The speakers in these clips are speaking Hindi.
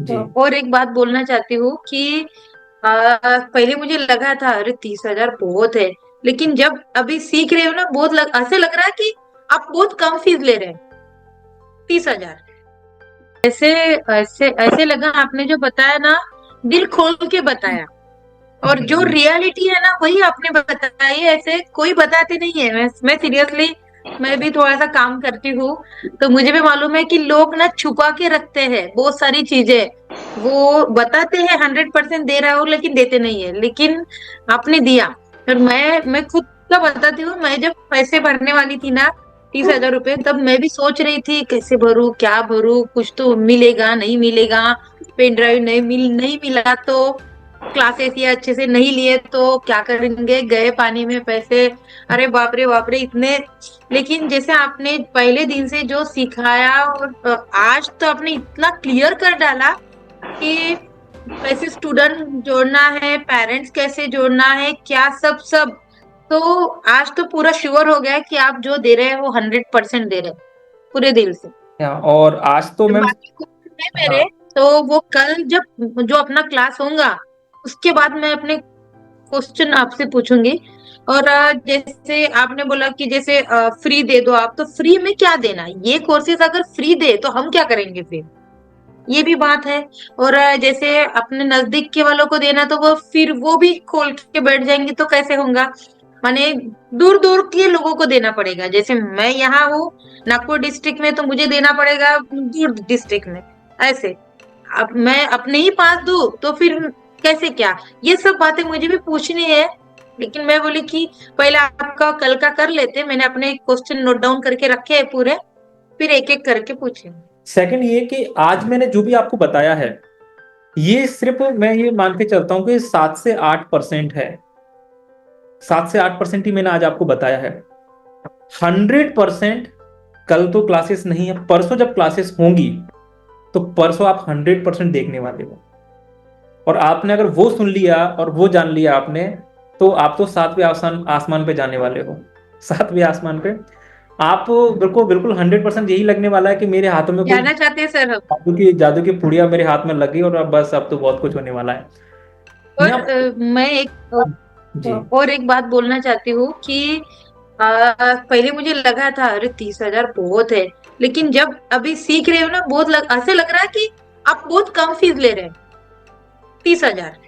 जी। और एक बात बोलना चाहती हूँ कि पहले मुझे लगा था अरे 30,000 बहुत है। लेकिन जब अभी सीख रहे हो ना बहुत ऐसे लग रहा है कि आप बहुत कम फीस ले रहे हैं। 30,000 ऐसे ऐसे ऐसे लगा आपने जो बताया ना, दिल खोल के बताया। और जो जी। रियलिटी है ना वही आपने बताई है, ऐसे कोई बताते नहीं है। मैं सीरियसली, मैं भी थोड़ा सा काम करती हूँ तो मुझे भी मालूम है कि लोग ना छुपा के रखते हैं बहुत सारी चीजें। वो बताते हैं 100% दे रहा हूँ लेकिन देते नहीं है। लेकिन आपने दिया। और मैं खुद का बताती हूँ, मैं जब पैसे भरने वाली थी ना 30,000 रुपए, तब मैं भी सोच रही थी कैसे भरूं क्या भरूं, कुछ तो मिलेगा नहीं मिलेगा, पेन ड्राइव नहीं मिला तो, क्लासेस ये अच्छे से नहीं लिए तो क्या करेंगे, गए पानी में पैसे। अरे बाप रे इतने। लेकिन जैसे आपने पहले दिन से जो सिखाया और आज तो आपने इतना क्लियर कर डाला कि कैसे स्टूडेंट जोड़ना है, पेरेंट्स कैसे जोड़ना है, क्या सब सब। तो आज तो पूरा श्योर हो गया है कि आप जो दे रहे हैं वो 100% दे रहे हैं पूरे दिल से। और आज तो जो मैम। बाकी क्वेश्चन है मेरे, हाँ। तो वो कल जब जो अपना क्लास होगा उसके बाद मैं अपने क्वेश्चन आपसे पूछूंगी। और जैसे आपने बोला कि जैसे फ्री दे दो आप, तो फ्री में क्या देना, ये कोर्सेज अगर फ्री दे तो हम क्या करेंगे फिर, ये भी बात है। और जैसे अपने नजदीक के वालों को देना तो वो फिर वो भी खोल के बैठ जाएंगे तो कैसे होगा। माने दूर दूर के लोगों को देना पड़ेगा, जैसे मैं यहाँ हूँ नागपुर डिस्ट्रिक्ट में तो मुझे देना पड़ेगा दूर डिस्ट्रिक्ट में। ऐसे अब मैं अपने ही पास दूं तो फिर कैसे क्या, ये सब बातें मुझे भी पूछनी है। लेकिन मैं बोली कि पहले आपका कल का कर लेते, मैंने अपने क्वेश्चन नोट डाउन करके रखे हैं पूरे, फिर एक एक करके पूछेंगे। सेकंड ये कि आज मैंने जो भी आपको बताया है, ये सिर्फ मैं ये मान के चलता हूं कि 7 से 8% है। 7 से 8% ही मैंने आज आपको बताया है। 100% कल तो क्लासेस नहीं है, परसों जब क्लासेस होंगी तो परसों आप 100% देखने वाले हो। और आपने अगर वो सुन लिया और वो जान लिया आपने, तो आप तो सातवें आसमान आसमान पे जाने वाले हो। सातवें आसमान पे आप बिल्कुल बिल्कुल 100% यही लगने वाला है कि मेरे हाथों में कोई जाना चाहते हैं सर हम। जादू की पुड़िया मेरे हाथ में लगी और अब बस अब तो बहुत कुछ होने वाला है। मैं और मैं एक जी। और एक बात बोलना चाहती हूँ कि पहले मुझे लगा था अरे 30,000 बहुत है। लेकिन जब अभी सीख रहे हो ना बहुत ऐसे लग रहा है कि आप बहुत कम फीस ले रहे हैं। 30,000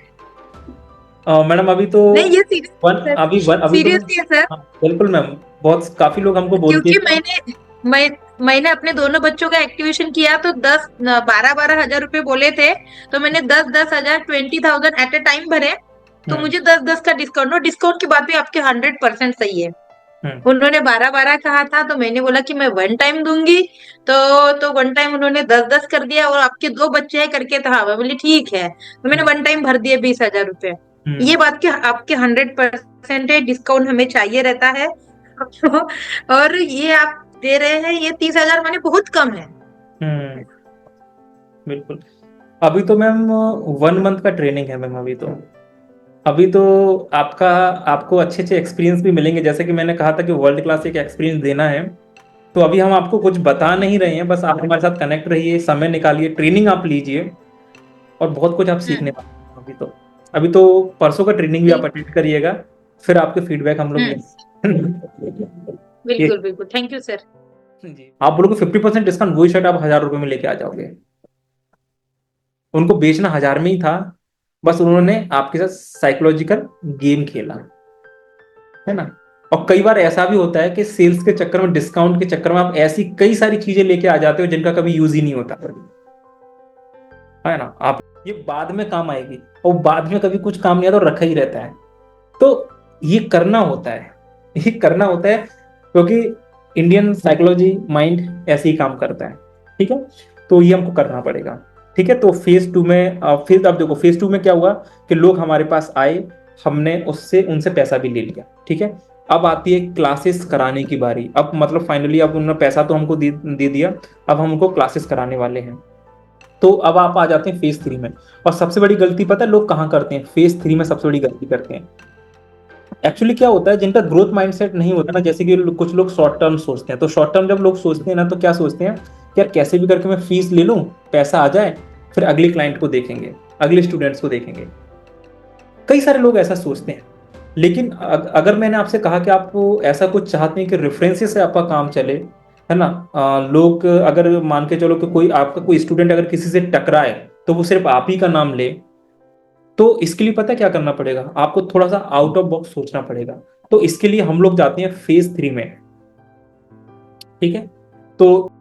मैडम अभी तो नहीं, ये वन सीरियसली अभी वन सर, अभी तो सीरियसली है सर। हाँ, बिल्कुल मैम। बहुत काफी लोग हमको बोलते क्योंकि हैं। मैं मैंने अपने दोनों बच्चों का एक्टिवेशन किया तो 12,000 12,000 रुपए बोले थे। तो मैंने 10,000 20,000 एट ए टाइम भरे। तो हम्म। मुझे 10,10 का डिस्काउंट, और डिस्काउंट की बात भी आपके 100% सही है। हम्म। उन्होंने 12,12 कहा था तो मैंने बोला कि मैं वन टाइम दूंगी। तो वन टाइम उन्होंने 10,10 कर दिया, और आपके दो बच्चे हैं करके था, मैं बोली ठीक है, तो मैंने हम्म। वन टाइम भर दिए 20,000 रुपए। हम्म। ये बात के आपके 100% है, डिस्काउंट हमें चाहिए रहता है। और ये आप दे रहे हैं ये 30,000 माने बहुत कम है। हम्म। बिल्कुल। अभी तो मैम 1 मंथ का ट्रेनिंग है मैम। अभी तो आपका आपको अच्छे अच्छे एक्सपीरियंस भी मिलेंगे, जैसे कि मैंने कहा था कि वर्ल्ड क्लास एक एक्सपीरियंस देना है। तो अभी हम आपको कुछ बता नहीं रहे हैं, बस आप हमारे साथ कनेक्ट रहिए, समय निकालिए, ट्रेनिंग आप लीजिए और बहुत कुछ आप सीखने हम्म। वाले हैं। अभी तो परसों का ट्रेनिंग भी आप ठीक। अटेंड करिएगा, फिर आपके फीडबैक हम लोग हम्म। लेंगे। ये बिल्कुल बिल्कुल, थैंक यू सर। जी, आप बोलोगे 50% डिस्काउंट, वही शर्ट आप 1,000 रुपये में लेके आ जाओगे। उनको बेचना 1,000 में ही था, बस उन्होंने आपके साथ साइकोलॉजिकल गेम खेला, है ना। और कई बार ऐसा भी होता है कि सेल्स के चक्कर में, डिस्काउंट के चक्कर में आप ऐसी कई सारी चीजें लेके आ जाते हो जिनका कभी यूज ही नहीं होता, है ना। आप ये बाद में काम आएगी, और बाद में कभी कुछ काम नहीं आता और रखा ही रहता है। तो ये करना होता है, ये करना होता है, क्योंकि इंडियन साइकोलॉजी माइंड ऐसे ही काम करता है। ठीक है, तो ये हमको करना पड़ेगा। ठीक है, तो फेज टू में फिर अब देखो फेज टू में क्या हुआ कि लोग हमारे पास आए, हमने उससे उनसे पैसा भी ले लिया। ठीक है, अब आती है क्लासेस कराने की बारी। अब मतलब फाइनली अब उन्होंने पैसा तो हमको दे दिया, अब हम उनको क्लासेस कराने वाले हैं। तो अब आप आ जाते हैं फेज थ्री में। और सबसे बड़ी गलती पता है लोग कहाँ करते हैं? फेज थ्री में सबसे बड़ी गलती करते हैं। एक्चुअली क्या होता है, जिनका ग्रोथ माइंडसेट नहीं होता ना, जैसे कि कुछ लोग शॉर्ट टर्म सोचते हैं, तो शॉर्ट टर्म जब लोग सोचते हैं ना, तो क्या सोचते हैं कि यार कैसे भी करके मैं फीस ले लूं, पैसा आ जाए, फिर अगले क्लाइंट को देखेंगे, अगले स्टूडेंट्स को देखेंगे। कई सारे लोग ऐसा सोचते हैं। लेकिन अगर मैंने आपसे कहा कि आप ऐसा कुछ चाहते हैं कि रेफरेंसेस से आपका काम चले, है ना, लोग अगर मान के चलो कि कोई आपका कोई स्टूडेंट अगर किसी से टकराए तो वो सिर्फ आप ही का नाम ले, तो इसके लिए पता है क्या करना पड़ेगा, आपको थोड़ा सा आउट ऑफ बॉक्स सोचना पड़ेगा। तो इसके लिए हम लोग जाते हैं फेज 3 में। ठीक है। तो